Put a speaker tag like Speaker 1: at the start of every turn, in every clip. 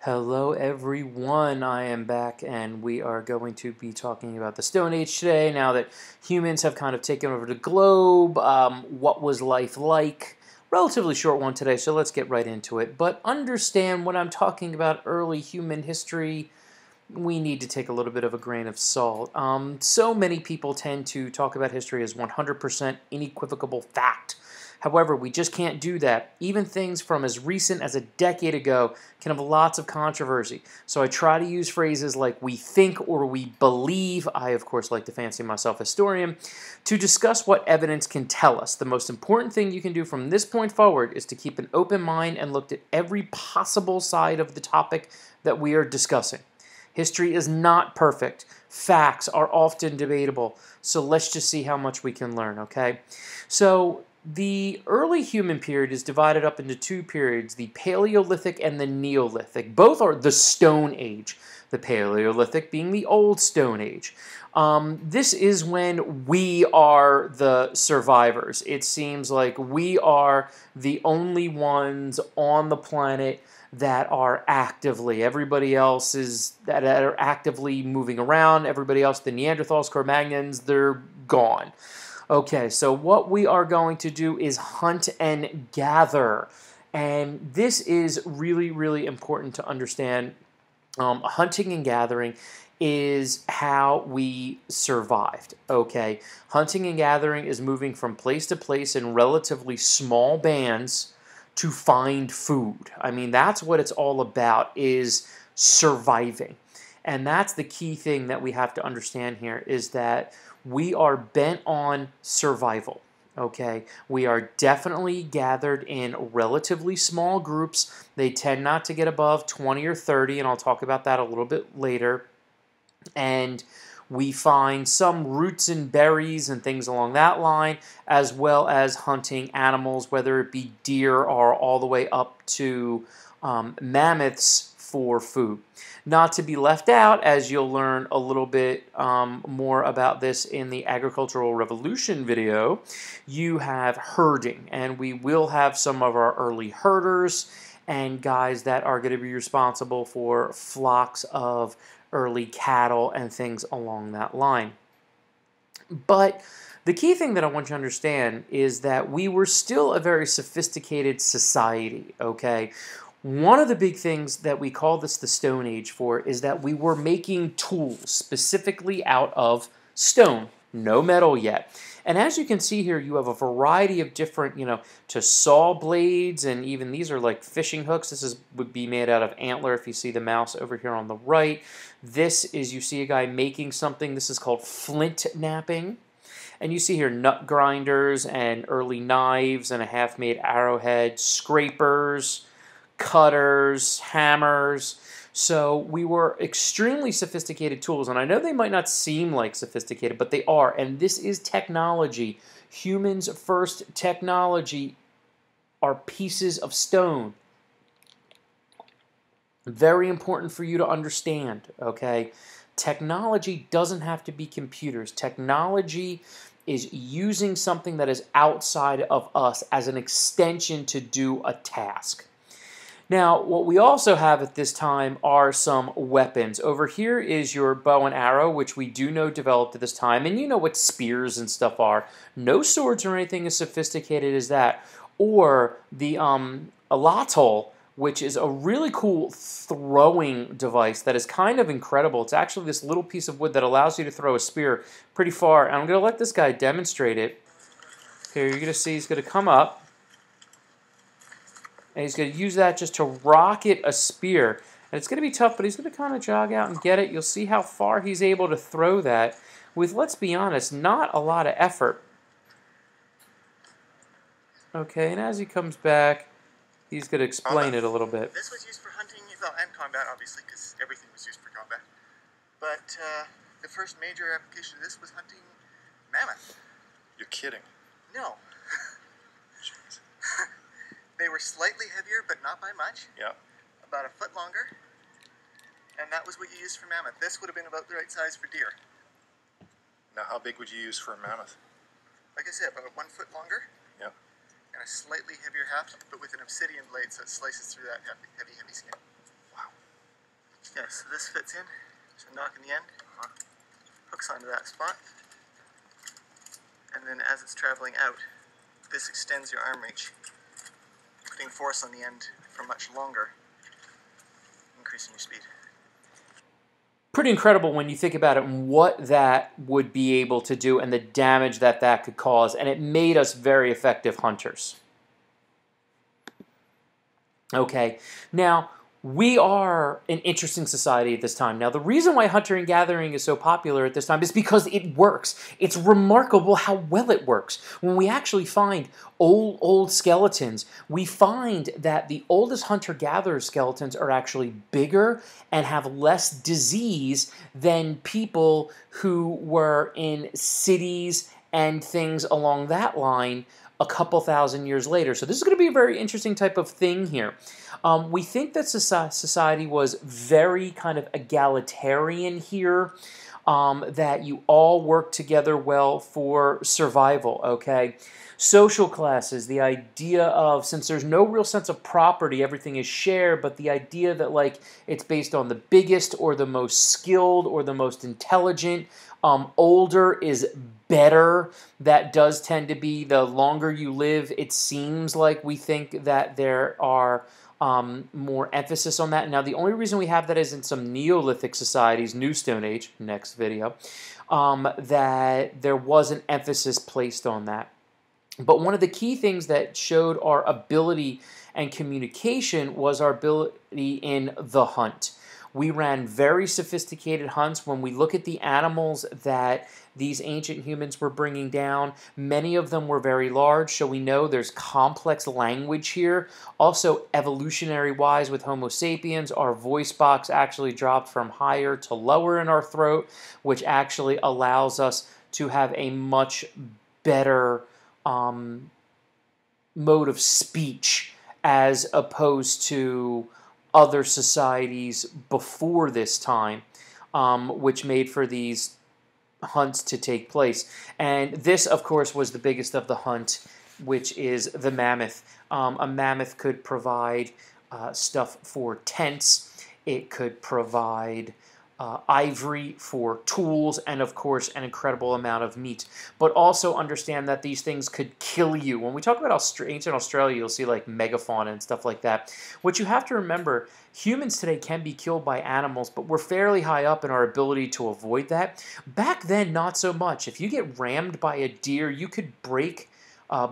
Speaker 1: Hello everyone, I am back and we are going to be talking about the Stone Age today now that humans have kind of taken over the globe. What was life like? Relatively short one today, so let's get right into it. But understand when I'm talking about early human history, we need to take a little bit of a grain of salt. So many people tend to talk about history as 100% unequivocal fact. However, we just can't do that. Even things from as recent as a decade ago can have lots of controversy. So I try to use phrases like we think or we believe, I of course like to fancy myself historian, to discuss what evidence can tell us. The most important thing you can do from this point forward is to keep an open mind and look at every possible side of the topic that we are discussing. History is not perfect. Facts are often debatable. So let's just see how much we can learn, okay? So the early human period is divided up into two periods, the Paleolithic and the Neolithic. Both are the Stone Age, the Paleolithic being the Old Stone Age. This is when we are the survivors. It seems like we are the only ones on the planet that are actively, everybody else is that are actively moving around. Everybody else, the Neanderthals, Cro-Magnons, they're gone. Okay, so what we are going to do is hunt and gather. And this is really, really important to understand. Hunting and gathering is how we survived, okay? Hunting and gathering is moving from place to place in relatively small bands to find food. I mean, that's what it's all about, is surviving. And that's the key thing that we have to understand here, is that we are bent on survival. Okay, we are definitely gathered in relatively small groups. They tend not to get above 20 or 30, and I'll talk about that a little bit later. And we find some roots and berries and things along that line, as well as hunting animals, whether it be deer or all the way up to mammoths for food. Not to be left out, as you'll learn a little bit more about this in the Agricultural Revolution video, you have herding, and we will have some of our early herders and guys that are going to be responsible for flocks of early cattle and things along that line. But the key thing that I want you to understand is that we were still a very sophisticated society, okay? One of the big things that we call this the Stone Age for is that we were making tools specifically out of stone, no metal yet. And as you can see here, you have a variety of different, to saw blades, and even these are like fishing hooks. This would be made out of antler if you see the mouse over here on the right. This is, you see a guy making something. This is called flint knapping. And you see here nut grinders and early knives and a half-made arrowhead, scrapers, cutters, hammers. So we were extremely sophisticated tools, and I know they might not seem like sophisticated, but they are, and this is technology. Humans' first technology are pieces of stone. Very important for you to understand, okay? Technology doesn't have to be computers. Technology is using something that is outside of us as an extension to do a task. Now, what we also have at this time are some weapons. Over here is your bow and arrow, which we do know developed at this time, and you know what spears and stuff are. No swords or anything as sophisticated as that. Or the allatol, which is a really cool throwing device that is kind of incredible. It's actually this little piece of wood that allows you to throw a spear pretty far. And I'm going to let this guy demonstrate it. Here, you're going to see he's going to come up. And he's going to use that just to rocket a spear. And it's going to be tough, but he's going to kind of jog out and get it. You'll see how far he's able to throw that with, let's be honest, not a lot of effort. Okay, and as he comes back, he's going to explain it a little bit.
Speaker 2: This was used for hunting, and combat, obviously, because everything was used for combat. But the first major application of this was hunting mammoth.
Speaker 3: You're kidding.
Speaker 2: No. They were slightly heavier, but not by much.
Speaker 3: Yeah.
Speaker 2: About a foot longer. And that was what you used for mammoth. This would have been about the right size for deer.
Speaker 3: Now, how big would you use for a mammoth?
Speaker 2: Like I said, about 1 foot longer.
Speaker 3: Yeah.
Speaker 2: And a slightly heavier haft, but with an obsidian blade, so it slices through that heavy skin.
Speaker 3: Wow.
Speaker 2: Yeah, so this fits in. There's a knock in the end. Hooks onto that spot. And then as it's traveling out, this extends your arm reach, putting force on the end for much longer, increasing your speed.
Speaker 1: Pretty incredible when you think about it and what that would be able to do and the damage that that could cause. And it made us very effective hunters. Okay, now we are an interesting society at this time. Now, the reason why hunter and gathering is so popular at this time is because it works. It's remarkable how well it works. When we actually find old skeletons, we find that the oldest hunter-gatherer skeletons are actually bigger and have less disease than people who were in cities and things along that line a couple thousand years later. So this is going to be a very interesting type of thing here. We think that society was very kind of egalitarian here, that you all work together well for survival, okay? Social classes, the idea of, since there's no real sense of property, everything is shared, but the idea that like it's based on the biggest or the most skilled or the most intelligent, older is better. That does tend to be, the longer you live, it seems like we think that there are more emphasis on that. Now, the only reason we have that is in some Neolithic societies, New Stone Age, next video, that there was an emphasis placed on that. But one of the key things that showed our ability and communication was our ability in the hunt. We ran very sophisticated hunts. When we look at the animals that these ancient humans were bringing down, many of them were very large, so we know there's complex language here. Also, evolutionary-wise with Homo sapiens, our voice box actually dropped from higher to lower in our throat, which actually allows us to have a much better mode of speech as opposed to other societies before this time, which made for these hunts to take place. And this, of course, was the biggest of the hunt, which is the mammoth. A mammoth could provide stuff for tents. It could provide ivory for tools, and of course an incredible amount of meat. But also understand that these things could kill you. When we talk about ancient Australia, you'll see like megafauna and stuff like that. What you have to remember, humans today can be killed by animals, but we're fairly high up in our ability to avoid that. Back then, not so much. If you get rammed by a deer, you could break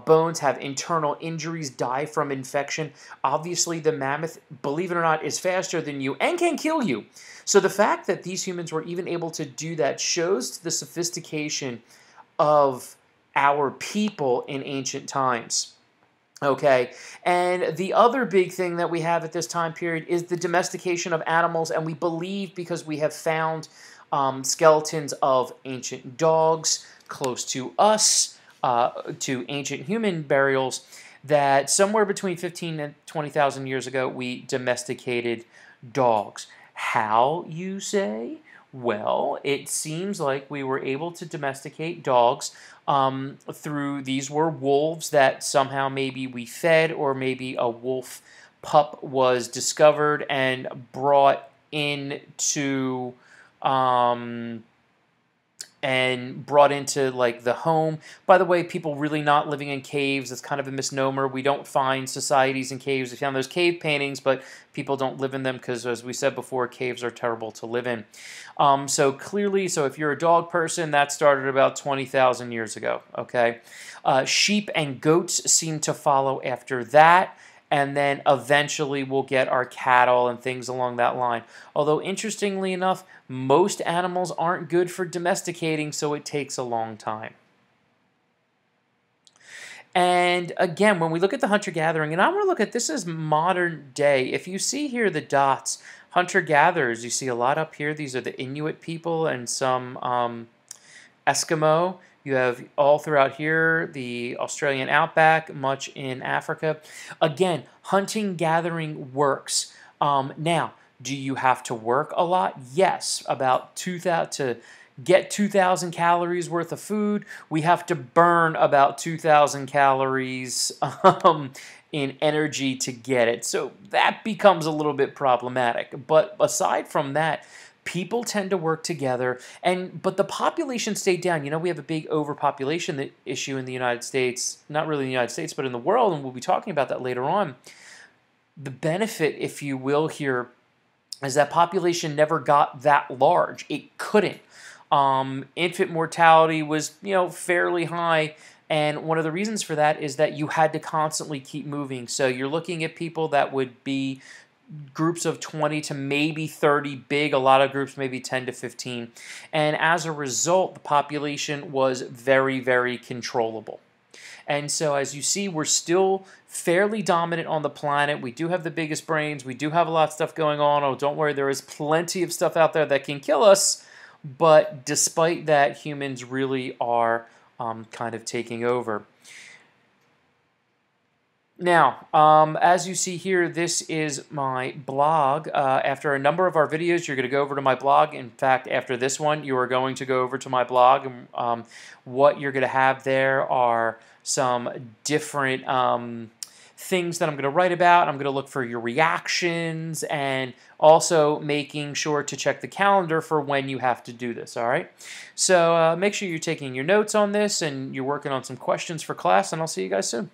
Speaker 1: bones, have internal injuries, die from infection. Obviously, the mammoth, believe it or not, is faster than you and can kill you. So the fact that these humans were even able to do that shows the sophistication of our people in ancient times. Okay, and the other big thing that we have at this time period is the domestication of animals, and we believe, because we have found skeletons of ancient dogs close to us, to ancient human burials, that somewhere between 15 and 20,000 years ago we domesticated dogs. How, you say? Well, it seems like we were able to domesticate dogs through, these were wolves that somehow maybe we fed, or maybe a wolf pup was discovered and brought into like the home. By the way, people really not living in caves, it's kind of a misnomer. We don't find societies in caves. We found those cave paintings, but people don't live in them because, as we said before, caves are terrible to live in. So clearly, so if you're a dog person, that started about 20,000 years ago, okay? Sheep and goats seem to follow after that. And then eventually we'll get our cattle and things along that line. Although, interestingly enough, most animals aren't good for domesticating, so it takes a long time. And again, when we look at the hunter-gathering, and I want to look at, this is modern day. If you see here the dots, hunter-gatherers, you see a lot up here. These are the Inuit people and some Eskimo. You have all throughout here, the Australian outback, much in Africa. Again, hunting, gathering works. Now, do you have to work a lot? Yes, about 2,000 to get 2,000 calories worth of food. We have to burn about 2,000 calories in energy to get it. So that becomes a little bit problematic. But aside from that, people tend to work together, but the population stayed down. You know, we have a big overpopulation issue in the United States, not really in the United States, but in the world, and we'll be talking about that later on. The benefit, if you will, here is that population never got that large. It couldn't. Infant mortality was, fairly high, and one of the reasons for that is that you had to constantly keep moving. So you're looking at people that would be groups of 20 to maybe 30 big, a lot of groups maybe 10 to 15. And as a result, the population was very, very controllable. And so as you see, we're still fairly dominant on the planet. We do have the biggest brains. We do have a lot of stuff going on. Oh, don't worry, there is plenty of stuff out there that can kill us. But despite that, humans really are kind of taking over. Now, as you see here, this is my blog. After a number of our videos, you're going to go over to my blog. In fact, after this one, you are going to go over to my blog. And what you're going to have there are some different things that I'm going to write about. I'm going to look for your reactions and also making sure to check the calendar for when you have to do this, all right? So make sure you're taking your notes on this and you're working on some questions for class, and I'll see you guys soon.